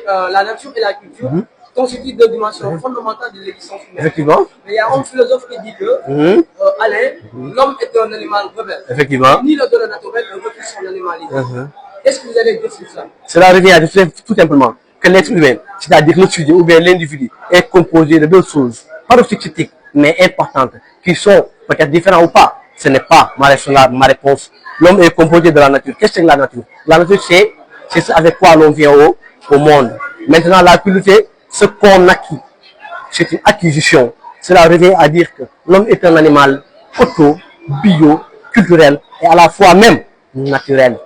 La nature et la culture constituent deux dimensions fondamentales de l'existence humaine. Effectivement. Mais il y a un philosophe qui dit que, Alain, l'homme est un animal rebelle. Effectivement. Ni le don naturel ne refuse son animalité. Qu'est-ce que vous allez dire sur ça? Cela revient à dire tout simplement que l'être humain, c'est-à-dire le sujet ou bien l'individu, est composé de deux choses, pas aussi critiques, mais importantes, qui sont peut-être différentes ou pas. Ce n'est pas ma réponse. L'homme est composé de la nature. Qu'est-ce que c'est la nature? La nature, c'est ce avec quoi l'on vient au monde. Maintenant, la culture, ce qu'on acquit, c'est une acquisition. Cela revient à dire que l'homme est un animal bio, culturel et à la fois même naturel.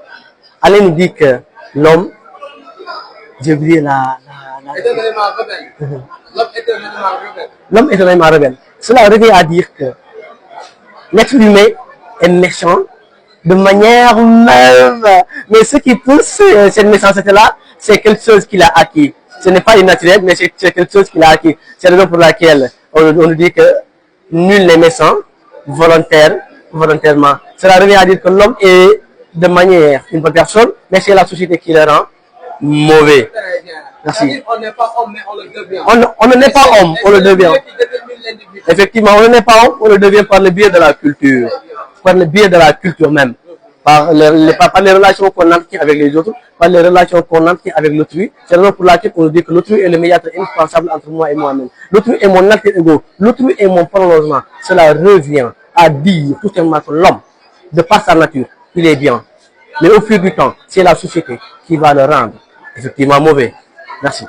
Alain nous dit que l'homme, j'ai oublié est un animal rebelle. L'homme est un animal rebelle. L'homme est un animal rebelle. Cela revient à dire que l'être humain est méchant de manière même. Mais ce qui pousse cette méchanceté-là, c'est quelque chose qu'il a acquis. Ce n'est pas innaturel, mais c'est quelque chose qu'il a acquis. C'est la raison pour laquelle on nous dit que nul n'est méchant volontairement. Cela revient à dire que l'homme est de manière une bonne personne, mais c'est la société qui le rend mauvais. Merci. On n'est pas homme, mais on le devient. On ne n'est pas homme, on le devient. Effectivement, on n'est pas homme, on le devient par le biais de la culture. Par le biais de la culture même. Par les relations qu'on entretient avec les autres, par les relations qu'on entretient avec l'autrui. C'est la raison pour laquelle on dit que l'autrui est le médiateur indispensable entre moi et moi-même. L'autrui est mon alter ego. L'autrui est mon prolongement. Cela revient à dire tout simplement que l'homme, de par sa nature, il est bien. Mais au fil du temps, c'est la société qui va le rendre effectivement mauvais. Merci.